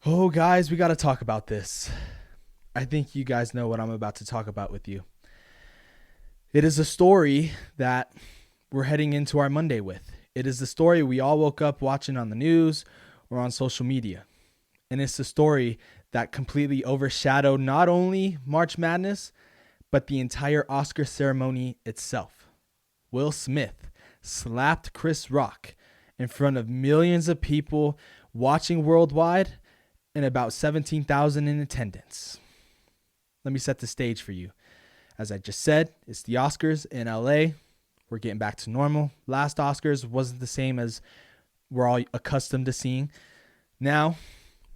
Oh, guys, we got to talk about this. I think you guys know what I'm about to talk about with you. It is a story that we're heading into our Monday with. It is the story we all woke up watching on the news or on social media. And it's the story that completely overshadowed not only March Madness, but the entire Oscar ceremony itself. Will Smith slapped Chris Rock in front of millions of people watching worldwide and about 17,000 in attendance. Let me set the stage for you. As I just said, it's the Oscars in LA. We're getting back to normal. Last Oscars wasn't the same as we're all accustomed to seeing. Now,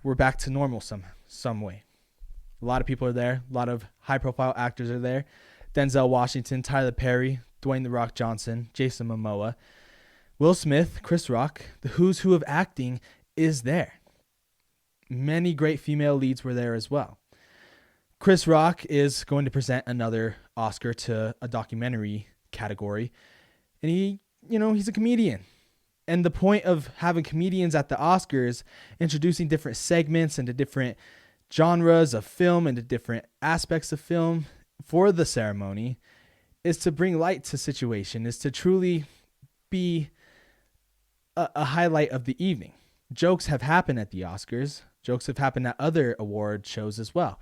we're back to normal some way. A lot of people are there. A lot of high-profile actors are there. Denzel Washington, Tyler Perry, Dwayne "The Rock" Johnson, Jason Momoa, Will Smith, Chris Rock. The who's who of acting is there. Many great female leads were there as well. Chris Rock is going to present another Oscar to a documentary category. And he's a comedian. And the point of having comedians at the Oscars, introducing different segments into different genres of film and to different aspects of film for the ceremony, is to bring light to situation, is to truly be a highlight of the evening. Jokes have happened at the Oscars. Jokes have happened at other award shows as well.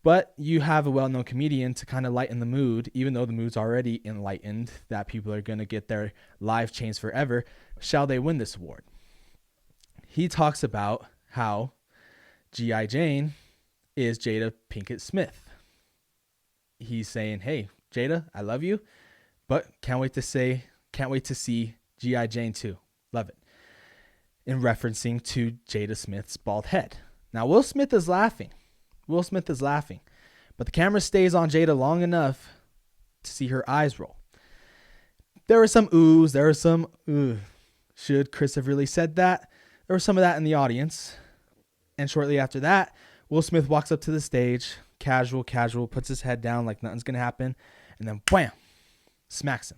But you have a well-known comedian to kind of lighten the mood, even though the mood's already enlightened, that people are going to get their life changed forever. Shall they win this award? He talks about how G.I. Jane is Jada Pinkett Smith. He's saying, hey, Jada, I love you, but can't wait to see G.I. Jane 2. Love it. In referencing to Jada Smith's bald head. Now, Will Smith is laughing, but the camera stays on Jada long enough to see her eyes roll. There were some oohs, there were some should Chris have really said that? There was some of that in the audience. And shortly after that, Will Smith walks up to the stage, casual, puts his head down like nothing's going to happen, and then wham, smacks him.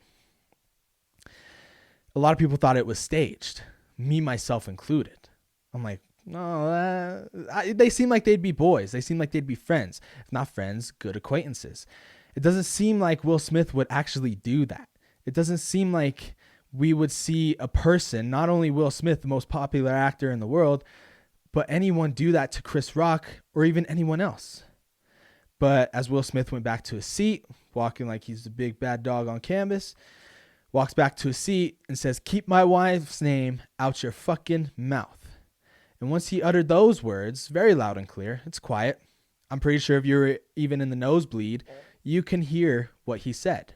A lot of people thought it was staged, me, myself included. I'm like, no, they seem like they'd be boys. They seem like they'd be friends. If not friends, good acquaintances. It doesn't seem like Will Smith would actually do that. It doesn't seem like we would see a person, not only Will Smith, the most popular actor in the world, but anyone do that to Chris Rock or even anyone else. But as Will Smith went back to his seat, walking like he's the big bad dog on canvas, walks back to his seat and says, keep my wife's name out your fucking mouth. And once he uttered those words, very loud and clear, it's quiet. I'm pretty sure if you're even in the nosebleed, you can hear what he said.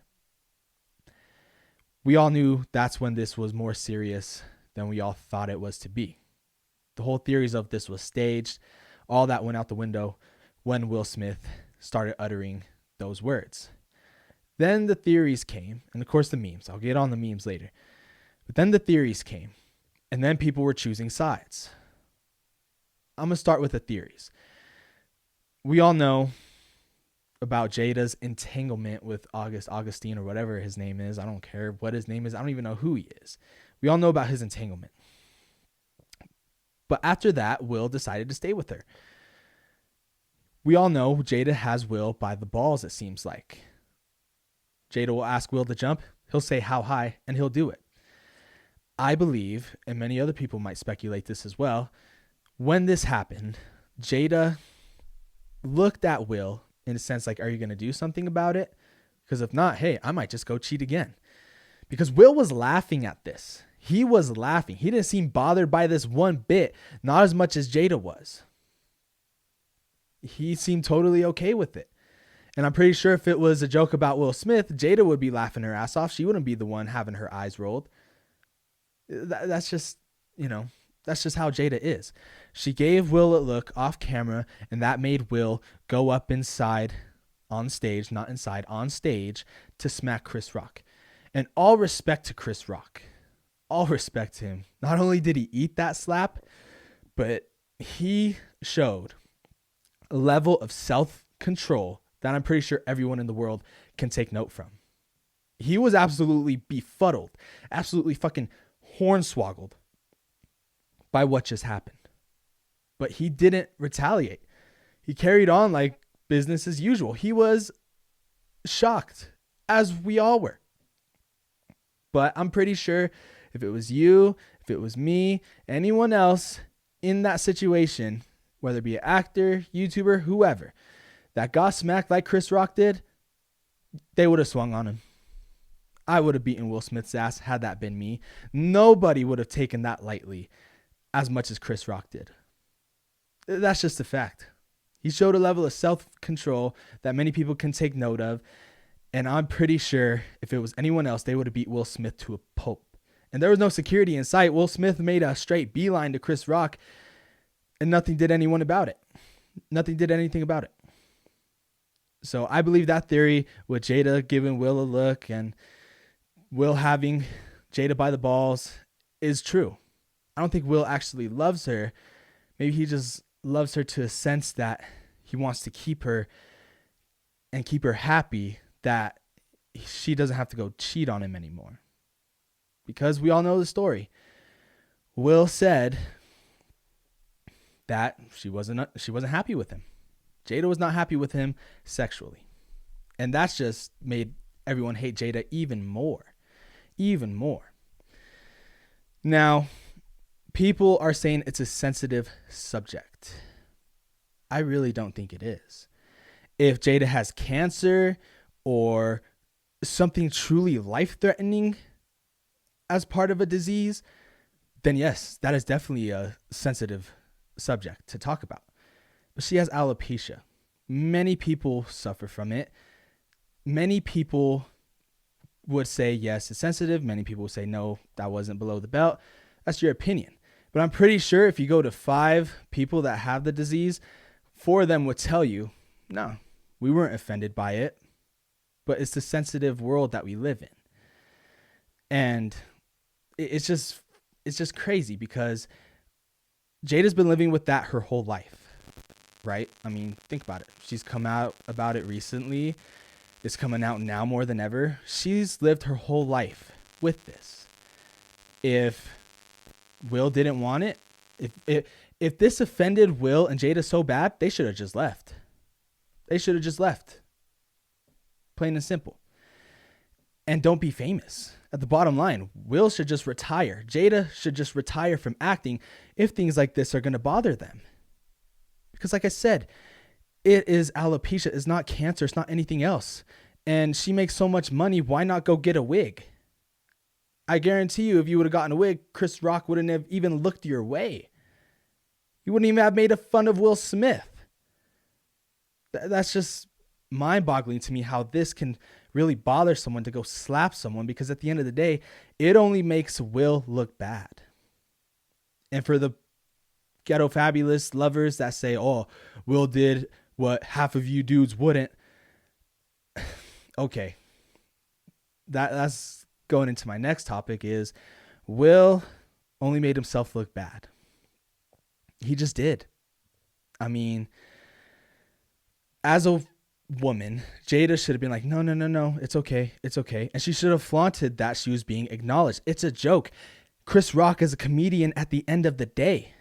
We all knew that's when this was more serious than we all thought it was to be. The whole theories of this was staged. All that went out the window when Will Smith started uttering those words. Then the theories came, and of course the memes. I'll get on the memes later. But then the theories came, and then people were choosing sides. I'm going to start with the theories. We all know about Jada's entanglement with Augustine, or whatever his name is. I don't care what his name is. I don't even know who he is. We all know about his entanglement. But after that, Will decided to stay with her. We all know Jada has Will by the balls, it seems like. Jada will ask Will to jump. He'll say how high, and he'll do it. I believe, and many other people might speculate this as well, when this happened, Jada looked at Will in a sense like, are you going to do something about it? Because if not, hey, I might just go cheat again. Because Will was laughing at this. He was laughing. He didn't seem bothered by this one bit, not as much as Jada was. He seemed totally okay with it. And I'm pretty sure if it was a joke about Will Smith, Jada would be laughing her ass off. She wouldn't be the one having her eyes rolled. That's just how Jada is. She gave Will a look off camera, and that made Will go up inside on stage, not inside, on stage, to smack Chris Rock. And all respect to Chris Rock. All respect to him. Not only did he eat that slap, but he showed a level of self-control that I'm pretty sure everyone in the world can take note from. He was absolutely befuddled, absolutely fucking hornswoggled by what just happened. but he didn't retaliate. He carried on like business as usual. He was shocked, as we all were. But I'm pretty sure if it was you, if it was me, anyone else in that situation, whether it be an actor, YouTuber, whoever, that got smacked like Chris Rock did, they would have swung on him. I would have beaten Will Smith's ass had that been me. Nobody would have taken that lightly as much as Chris Rock did. That's just a fact. He showed a level of self-control that many people can take note of. And I'm pretty sure if it was anyone else, they would have beat Will Smith to a pulp. And there was no security in sight. Will Smith made a straight beeline to Chris Rock, and nothing did anyone about it. Nothing did anything about it. So I believe that theory with Jada giving Will a look and Will having Jada by the balls is true. I don't think Will actually loves her. Maybe he just loves her to a sense that he wants to keep her and keep her happy, that she doesn't have to go cheat on him anymore. Because we all know the story. Will said that she wasn't happy with him. Jada was not happy with him sexually. And that's just made everyone hate Jada even more. Even more. Now, people are saying it's a sensitive subject. I really don't think it is. If Jada has cancer or something truly life-threatening as part of a disease, then yes, that is definitely a sensitive subject to talk about. But she has alopecia. Many people suffer from it. Many people would say, yes, it's sensitive. Many people would say, no, that wasn't below the belt. That's your opinion. But I'm pretty sure if you go to 5 people that have the disease, 4 of them would tell you, no, we weren't offended by it. But it's the sensitive world that we live in. And it's just crazy because Jada's been living with that her whole life, right? I mean, think about it. She's come out about it recently. It's coming out now more than ever. She's lived her whole life with this. If Will didn't want it, if this offended Will and Jada so bad, they should have just left. They should have just left. Plain and simple. And don't be famous. At the bottom line, Will should just retire. Jada should just retire from acting if things like this are going to bother them. Because like I said, it is alopecia. It's not cancer. It's not anything else. And she makes so much money. Why not go get a wig? I guarantee you, if you would have gotten a wig, Chris Rock wouldn't have even looked your way. You wouldn't even have made fun of Will Smith. That's just mind-boggling to me how this can really bother someone to go slap someone, because at the end of the day, it only makes Will look bad. And for the ghetto fabulous lovers that say, oh, Will did what half of you dudes wouldn't. Okay. That's going into my next topic is Will only made himself look bad. He just did. I mean, as a woman, Jada should have been like, no, it's okay. And she should have flaunted that she was being acknowledged. It's a joke. Chris Rock is a comedian at the end of the day.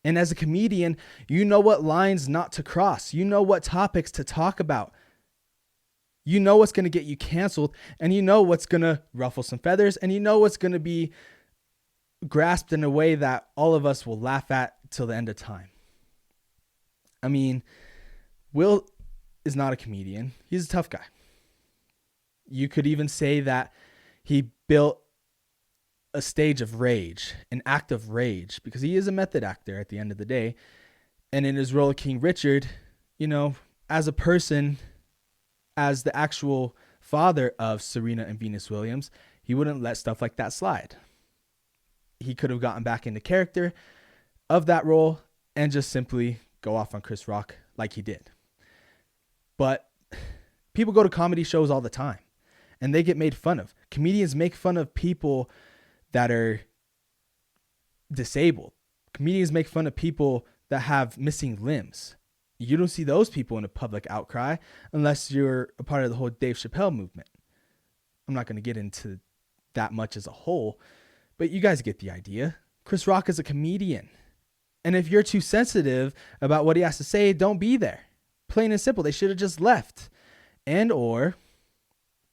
And as a comedian, you know what lines not to cross. You know what topics to talk about. You know what's going to get you canceled, and you know what's going to ruffle some feathers, and you know what's going to be grasped in a way that all of us will laugh at till the end of time. I mean, Will is not a comedian. He's a tough guy. You could even say that he built a stage of rage, an act of rage, because he is a method actor at the end of the day. And in his role of King Richard, you know, as a person, as the actual father of Serena and Venus Williams, he wouldn't let stuff like that slide. He could have gotten back into character of that role and just simply go off on Chris Rock like he did. But people go to comedy shows all the time and they get made fun of. Comedians make fun of people that are disabled. Comedians make fun of people that have missing limbs. You don't see those people in a public outcry unless you're a part of the whole Dave Chappelle movement. I'm not going to get into that much as a whole, but you guys get the idea. Chris Rock is a comedian. And if you're too sensitive about what he has to say, don't be there. Plain and simple. They should have just left. And or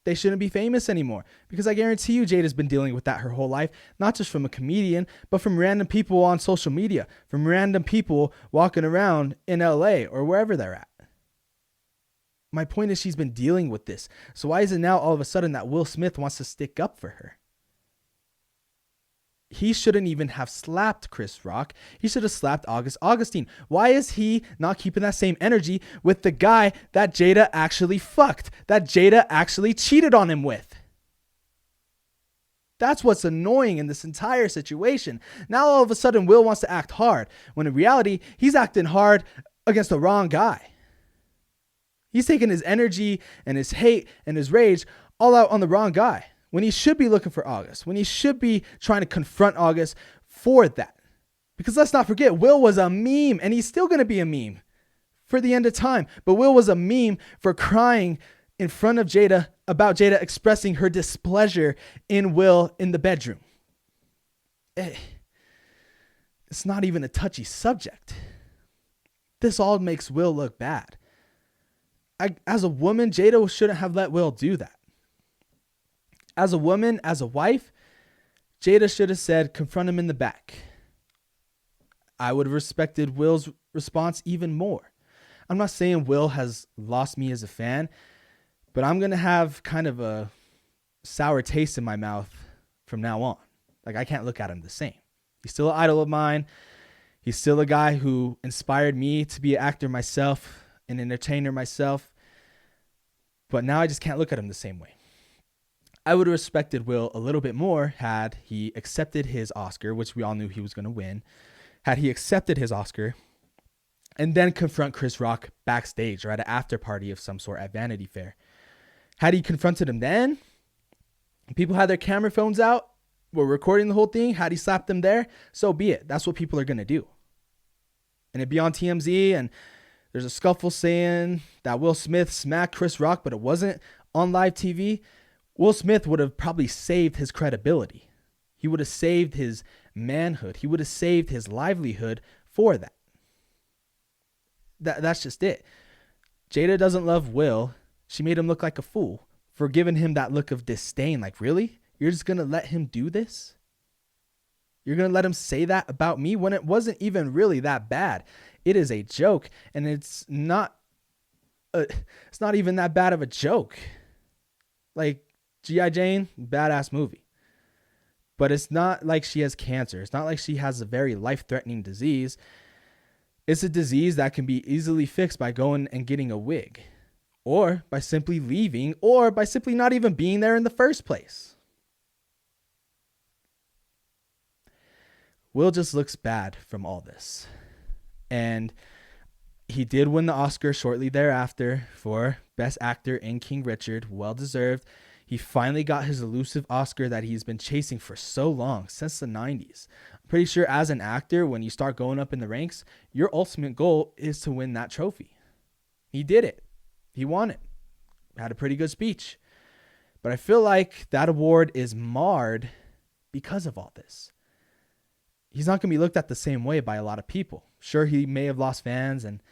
they shouldn't be famous anymore. Because I guarantee you Jada's been dealing with that her whole life. Not just from a comedian, but from random people on social media. From random people walking around in LA or wherever they're at. My point is she's been dealing with this. So why is it now all of a sudden that Will Smith wants to stick up for her? He shouldn't even have slapped Chris Rock. He should have slapped August Augustine. Why is he not keeping that same energy with the guy that Jada actually fucked, that Jada actually cheated on him with? That's what's annoying in this entire situation. Now all of a sudden Will wants to act hard, when in reality, he's acting hard against the wrong guy. He's taking his energy and his hate and his rage all out on the wrong guy. When he should be looking for August, when he should be trying to confront August for that. Because let's not forget, Will was a meme, and he's still going to be a meme for the end of time. But Will was a meme for crying in front of Jada about Jada expressing her displeasure in Will in the bedroom. It's not even a touchy subject. This all makes Will look bad. As a woman, Jada shouldn't have let Will do that. As a woman, as a wife, Jada should have said, confront him in the back. I would have respected Will's response even more. I'm not saying Will has lost me as a fan, but I'm going to have kind of a sour taste in my mouth from now on. Like, I can't look at him the same. He's still an idol of mine. He's still a guy who inspired me to be an actor myself, an entertainer myself. But now I just can't look at him the same way. I would have respected Will a little bit more had he accepted his Oscar, which we all knew he was going to win. Had he accepted his Oscar and then confront Chris Rock backstage or at an after party of some sort at Vanity Fair. Had he confronted him then, people had their camera phones out, were recording the whole thing. Had he slapped them there, so be it. That's what people are going to do. And it'd be on TMZ, and there's a scuffle saying that Will Smith smacked Chris Rock, but it wasn't on live TV. Will Smith would have probably saved his credibility. He would have saved his manhood. He would have saved his livelihood for that. That's just it. Jada doesn't love Will. She made him look like a fool for giving him that look of disdain. Like, really? You're just going to let him do this? You're going to let him say that about me when it wasn't even really that bad? It is a joke, and it's not even that bad of a joke. Like, G.I. Jane, badass movie. But it's not like she has cancer. It's not like she has a very life-threatening disease. It's a disease that can be easily fixed by going and getting a wig, or by simply leaving, or by simply not even being there in the first place. Will just looks bad from all this. And he did win the Oscar shortly thereafter for Best Actor in King Richard. Well deserved. He finally got his elusive Oscar that he's been chasing for so long, since the 90s. I'm pretty sure as an actor, when you start going up in the ranks, your ultimate goal is to win that trophy. He did it. He won it. Had a pretty good speech. But I feel like that award is marred because of all this. He's not going to be looked at the same way by a lot of people. Sure, he may have lost fans and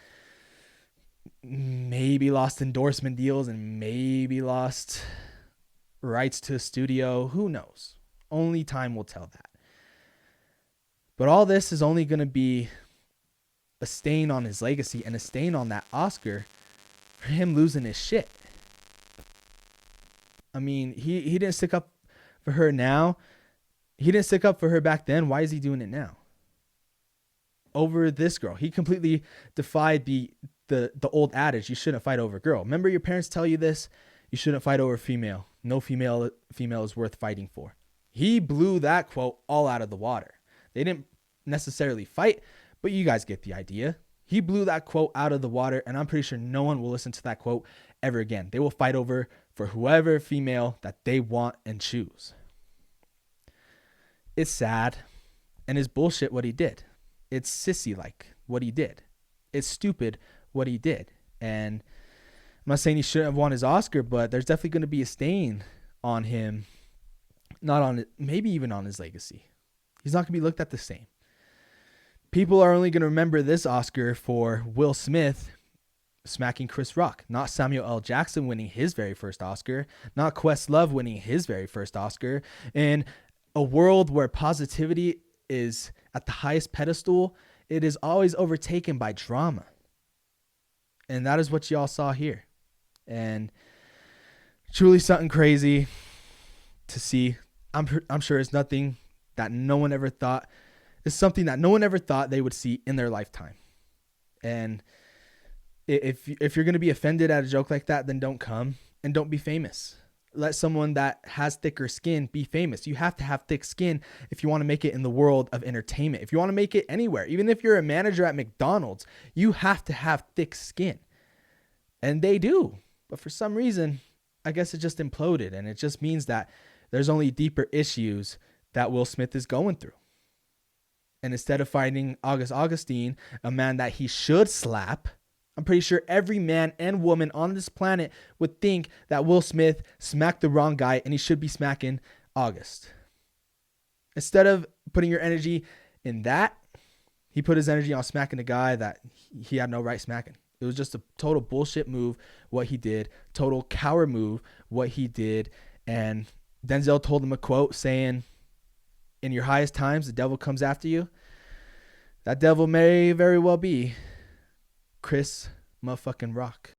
maybe lost endorsement deals and maybe lost rights to a studio. Who knows? Only time will tell that. But all this is only going to be a stain on his legacy and a stain on that Oscar for him losing his shit. I mean, he didn't stick up for her now. He didn't stick up for her back then. Why is he doing it now? Over this girl. He completely defied the old adage, you shouldn't fight over a girl. Remember your parents tell you this? You shouldn't fight over a female. No female is worth fighting for. He blew that quote all out of the water. They didn't necessarily fight, but you guys get the idea. He blew that quote out of the water, and I'm pretty sure no one will listen to that quote ever again. They will fight over for whoever female that they want and choose. It's sad, and it's bullshit what he did. It's sissy-like what he did. It's stupid what he did. And I'm not saying he shouldn't have won his Oscar, but there's definitely going to be a stain on him, not on it, maybe even on his legacy. He's not going to be looked at the same. People are only going to remember this Oscar for Will Smith smacking Chris Rock, not Samuel L. Jackson winning his very first Oscar, not Questlove winning his very first Oscar. In a world where positivity is at the highest pedestal, it is always overtaken by drama. And that is what y'all saw here. And truly something crazy to see. I'm sure it's nothing that no one ever thought. It's something that no one ever thought they would see in their lifetime. And if you're going to be offended at a joke like that, then don't come and don't be famous. Let someone that has thicker skin be famous. You have to have thick skin if you want to make it in the world of entertainment. If you want to make it anywhere, even if you're a manager at McDonald's, you have to have thick skin. And they do. But for some reason, I guess it just imploded. And it just means that there's only deeper issues that Will Smith is going through. And instead of finding August Augustine, a man that he should slap, I'm pretty sure every man and woman on this planet would think that Will Smith smacked the wrong guy and he should be smacking August. Instead of putting your energy in that, he put his energy on smacking a guy that he had no right smacking. It was just a total bullshit move, what he did. Total coward move, what he did. And Denzel told him a quote saying, in your highest times, the devil comes after you. That devil may very well be Chris motherfucking Rock.